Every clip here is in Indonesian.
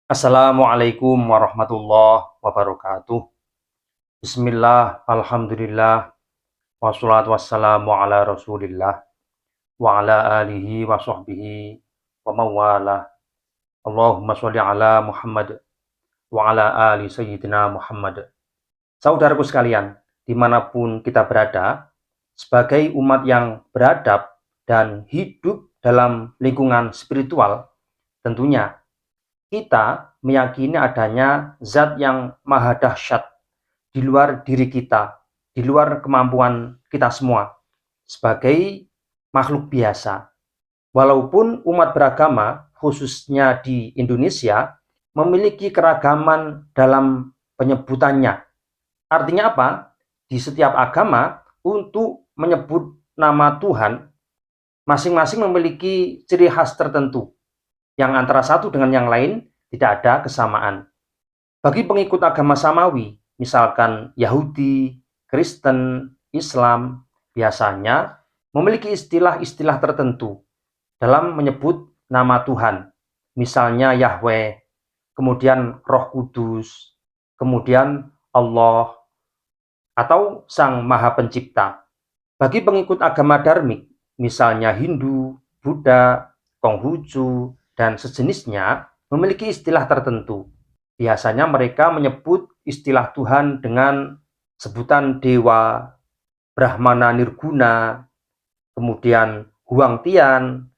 Assalamualaikum warahmatullahi wabarakatuh. Bismillah, alhamdulillah, wassalatu wassalamu ala rasulillah, wa ala alihi wa sahbihi wa mawalah. Allahumma sholli ala Muhammad wa ala ali sayyidina Muhammad. Saudaraku sekalian, dimanapun kita berada, sebagai umat yang beradab dan hidup dalam lingkungan spiritual, tentunya kita meyakini adanya zat yang maha dahsyat di luar diri kita, di luar kemampuan kita semua sebagai makhluk biasa. Walaupun umat beragama, khususnya di Indonesia, memiliki keragaman dalam penyebutannya. Artinya apa? Di setiap agama, untuk menyebut nama Tuhan, masing-masing memiliki ciri khas tertentu yang antara satu dengan yang lain tidak ada kesamaan. Bagi pengikut agama samawi, misalkan Yahudi, Kristen, Islam, biasanya memiliki istilah-istilah tertentu dalam menyebut nama Tuhan. Misalnya Yahweh, kemudian Roh Kudus, kemudian Allah, atau Sang Maha Pencipta. Bagi pengikut agama dharmik, misalnya Hindu, Buddha, Konghucu, dan sejenisnya, memiliki istilah tertentu. Biasanya mereka menyebut istilah Tuhan dengan sebutan dewa, Brahmana Nirguna, kemudian Huang Tian,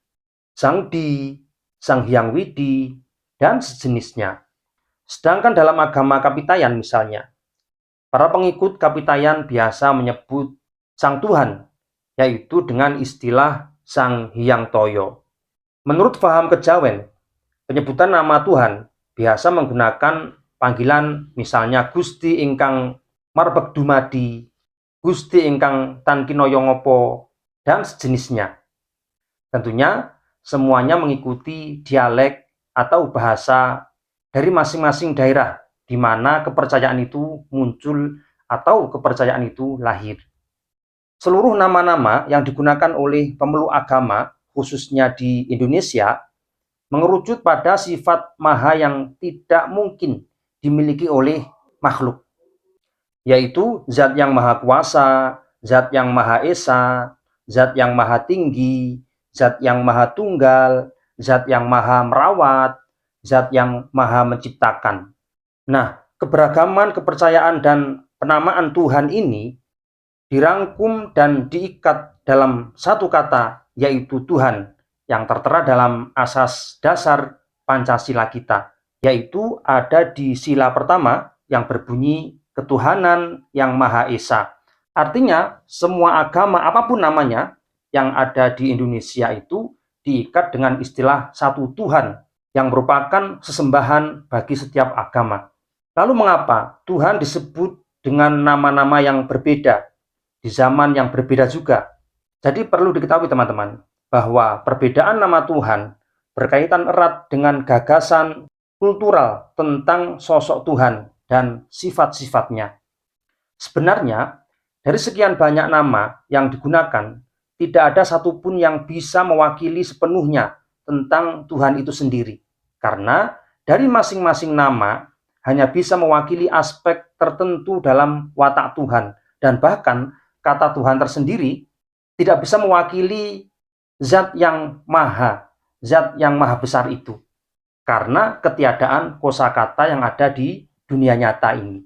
Sang Di, Sang Hyang Widi, dan sejenisnya. Sedangkan dalam agama Kapitayan misalnya, para pengikut Kapitayan biasa menyebut Sang Tuhan, yaitu dengan istilah Sang Hyang Toyo. Menurut paham kejawen, penyebutan nama Tuhan biasa menggunakan panggilan misalnya Gusti ingkang marbek dumadi, Gusti ingkang tan kinaya ngapa, dan sejenisnya. Tentunya semuanya mengikuti dialek atau bahasa dari masing-masing daerah di mana kepercayaan itu muncul atau kepercayaan itu lahir. Seluruh nama-nama yang digunakan oleh pemeluk agama, khususnya di Indonesia, mengerucut pada sifat maha yang tidak mungkin dimiliki oleh makhluk, yaitu zat yang maha kuasa, zat yang maha esa, zat yang maha tinggi, zat yang maha tunggal, zat yang maha merawat, zat yang maha menciptakan. Nah, keberagaman kepercayaan dan penamaan Tuhan ini dirangkum dan diikat dalam satu kata, yaitu Tuhan, yang tertera dalam asas dasar Pancasila kita, yaitu ada di sila pertama yang berbunyi ketuhanan yang Maha Esa. Artinya, semua agama apapun namanya yang ada di Indonesia itu diikat dengan istilah satu Tuhan yang merupakan sesembahan bagi setiap agama. Lalu mengapa Tuhan disebut dengan nama-nama yang berbeda di zaman yang berbeda juga? Jadi perlu diketahui teman-teman, bahwa perbedaan nama Tuhan berkaitan erat dengan gagasan kultural tentang sosok Tuhan dan sifat-sifatnya. Sebenarnya, dari sekian banyak nama yang digunakan, tidak ada satupun yang bisa mewakili sepenuhnya tentang Tuhan itu sendiri. Karena dari masing-masing nama hanya bisa mewakili aspek tertentu dalam watak Tuhan. Dan bahkan kata Tuhan tersendiri tidak bisa mewakili zat yang maha besar itu, karena ketiadaan kosakata yang ada di dunia nyata ini.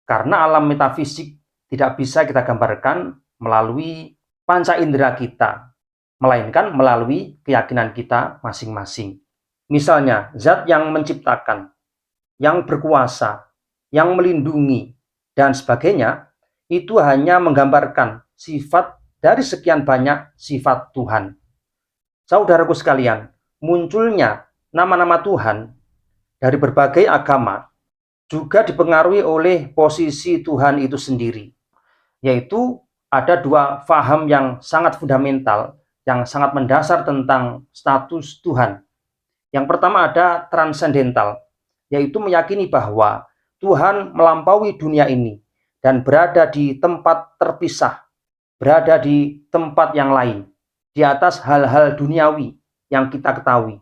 Karena alam metafisik tidak bisa kita gambarkan melalui panca indera kita, melainkan melalui keyakinan kita masing-masing. Misalnya, zat yang menciptakan, yang berkuasa, yang melindungi, dan sebagainya, itu hanya menggambarkan sifat dari sekian banyak sifat Tuhan. Saudaraku sekalian, munculnya nama-nama Tuhan dari berbagai agama juga dipengaruhi oleh posisi Tuhan itu sendiri, yaitu ada dua faham yang sangat fundamental, yang sangat mendasar tentang status Tuhan. Yang pertama ada transendental, yaitu meyakini bahwa Tuhan melampaui dunia ini dan berada di tempat terpisah, berada di tempat yang lain, di atas hal-hal duniawi yang kita ketahui.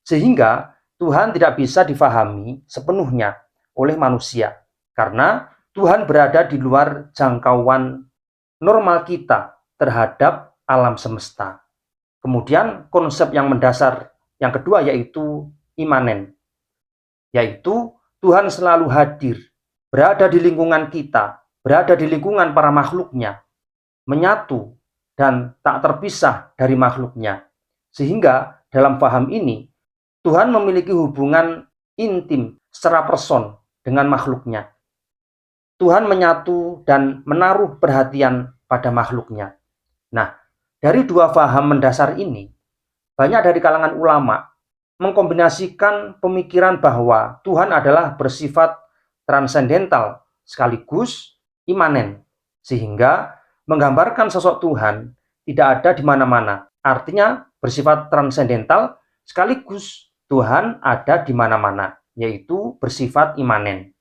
Sehingga Tuhan tidak bisa difahami sepenuhnya oleh manusia, karena Tuhan berada di luar jangkauan normal kita terhadap alam semesta. Kemudian konsep yang mendasar yang kedua yaitu imanen, yaitu Tuhan selalu hadir, berada di lingkungan kita, berada di lingkungan para makhluknya, menyatu dan tak terpisah dari makhluknya. Sehingga dalam paham ini, Tuhan memiliki hubungan intim secara person dengan makhluknya. Tuhan menyatu dan menaruh perhatian pada makhluknya. Nah, dari dua paham mendasar ini, banyak dari kalangan ulama mengkombinasikan pemikiran bahwa Tuhan adalah bersifat transendental sekaligus imanen, sehingga menggambarkan sosok Tuhan tidak ada di mana-mana. Artinya bersifat transendental sekaligus Tuhan ada di mana-mana, yaitu bersifat imanen.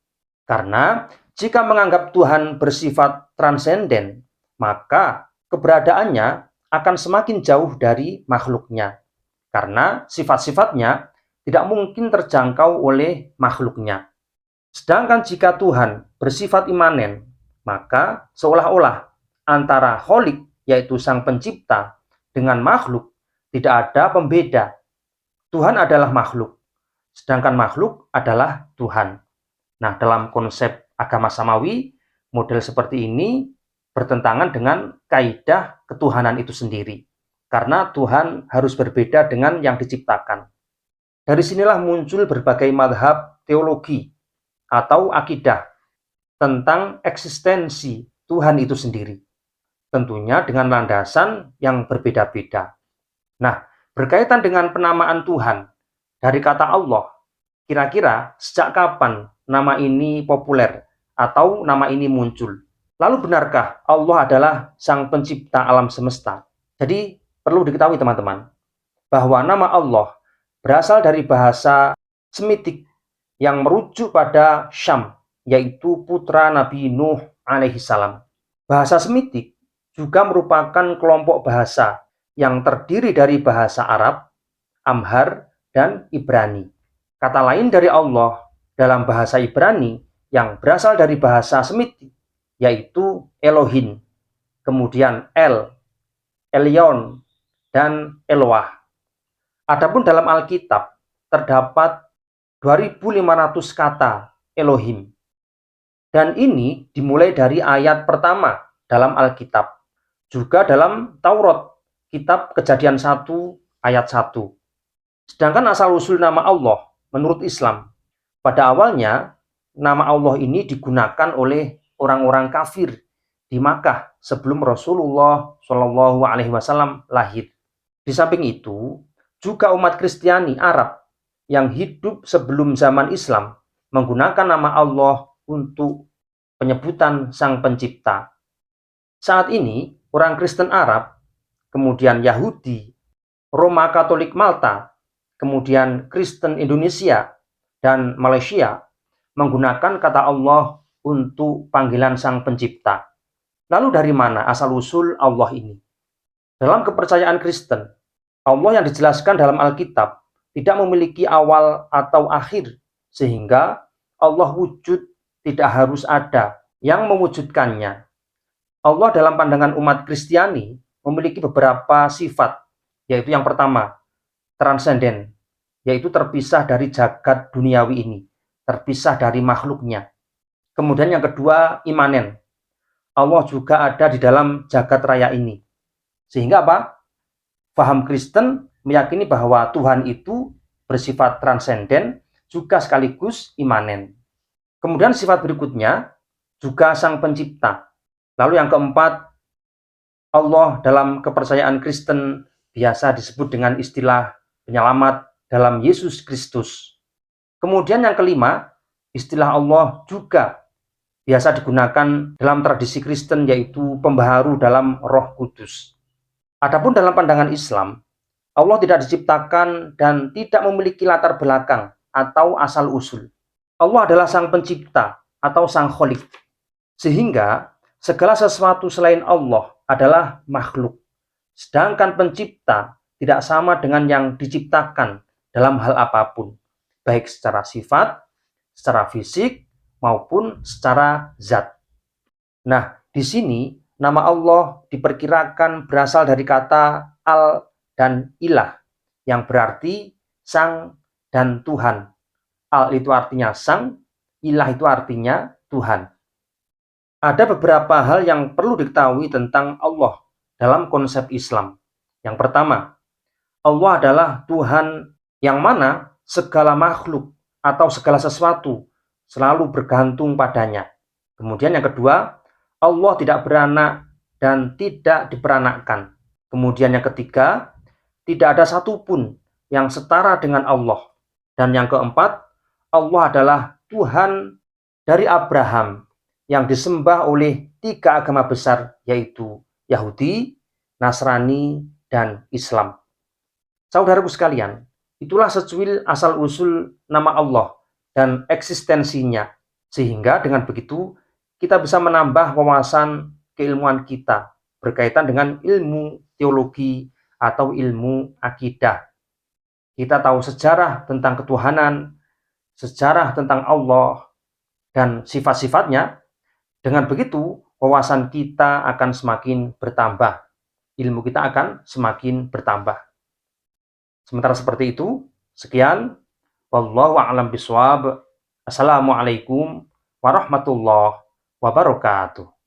Karena jika menganggap Tuhan bersifat transenden, maka keberadaannya akan semakin jauh dari makhluknya. Karena sifat-sifatnya tidak mungkin terjangkau oleh makhluknya. Sedangkan jika Tuhan bersifat imanen, maka seolah-olah antara Kholik, yaitu Sang Pencipta, dengan makhluk tidak ada pembeda. Tuhan adalah makhluk, sedangkan makhluk adalah Tuhan. Nah, dalam konsep agama samawi, model seperti ini bertentangan dengan kaidah ketuhanan itu sendiri. Karena Tuhan harus berbeda dengan yang diciptakan. Dari sinilah muncul berbagai madhab teologi atau akidah tentang eksistensi Tuhan itu sendiri. Tentunya dengan landasan yang berbeda-beda. Nah, berkaitan dengan penamaan Tuhan dari kata Allah, kira-kira sejak kapan nama ini populer atau nama ini muncul? Lalu benarkah Allah adalah Sang Pencipta alam semesta? Jadi perlu diketahui teman-teman, bahwa nama Allah berasal dari bahasa Semitik yang merujuk pada Syam, yaitu putra Nabi Nuh alaihi salam. Bahasa Semitik juga merupakan kelompok bahasa yang terdiri dari bahasa Arab, Amhar, dan Ibrani. Kata lain dari Allah dalam bahasa Ibrani yang berasal dari bahasa Semitik, yaitu Elohim, kemudian El, Elyon, dan Eloah. Adapun dalam Alkitab terdapat 2.500 kata Elohim. Dan ini dimulai dari ayat pertama dalam Alkitab. Juga dalam Taurat, kitab Kejadian 1 ayat 1. Sedangkan asal-usul nama Allah menurut Islam, pada awalnya nama Allah ini digunakan oleh orang-orang kafir di Makkah sebelum Rasulullah Shallallahu Alaihi Wasallam lahir. Di samping itu, juga umat Kristiani Arab yang hidup sebelum zaman Islam menggunakan nama Allah untuk penyebutan Sang Pencipta. Saat ini, orang Kristen Arab, kemudian Yahudi, Roma Katolik Malta, kemudian Kristen Indonesia, dan Malaysia menggunakan kata Allah untuk panggilan Sang Pencipta. Lalu dari mana asal-usul Allah ini? Dalam kepercayaan Kristen, Allah yang dijelaskan dalam Alkitab tidak memiliki awal atau akhir, sehingga Allah wujud tidak harus ada yang mewujudkannya. Allah dalam pandangan umat Kristiani memiliki beberapa sifat, yaitu yang pertama, transenden, yaitu terpisah dari jagat duniawi ini, terpisah dari makhluknya. Kemudian yang kedua, imanen. Allah juga ada di dalam jagat raya ini. Sehingga apa? Paham Kristen meyakini bahwa Tuhan itu bersifat transenden juga sekaligus imanen. Kemudian sifat berikutnya juga Sang Pencipta. Lalu yang keempat, Allah dalam kepercayaan Kristen biasa disebut dengan istilah penyelamat dalam Yesus Kristus. Kemudian yang kelima, istilah Allah juga biasa digunakan dalam tradisi Kristen, yaitu pembaharu dalam Roh Kudus. Adapun dalam pandangan Islam, Allah tidak diciptakan dan tidak memiliki latar belakang atau asal-usul. Allah adalah Sang Pencipta atau Sang Kholik. Sehingga segala sesuatu selain Allah adalah makhluk. Sedangkan pencipta tidak sama dengan yang diciptakan dalam hal apapun. baik secara sifat, secara fisik, maupun secara zat. Nah, di sini nama Allah diperkirakan berasal dari kata al dan ilah, yang berarti sang dan Tuhan. Al itu artinya sang, ilah itu artinya Tuhan. Ada beberapa hal yang perlu diketahui tentang Allah dalam konsep Islam. Yang pertama, Allah adalah Tuhan yang mana segala makhluk atau segala sesuatu selalu bergantung padanya. Kemudian yang kedua, Allah tidak beranak dan tidak diperanakkan. Kemudian yang ketiga, tidak ada satupun yang setara dengan Allah. Dan yang keempat, Allah adalah Tuhan dari Abraham yang disembah oleh 3 agama besar, yaitu Yahudi, Nasrani, dan Islam. Saudaraku sekalian, itulah secuil asal-usul nama Allah dan eksistensinya. Sehingga dengan begitu, kita bisa menambah wawasan keilmuan kita berkaitan dengan ilmu teologi atau ilmu akidah. Kita tahu sejarah tentang ketuhanan, sejarah tentang Allah, dan sifat-sifatnya. Dengan begitu, wawasan kita akan semakin bertambah. Ilmu kita akan semakin bertambah. Sementara seperti itu, sekian. Wallahu a'lam bishawab. Assalamualaikum warahmatullahi wabarakatuh.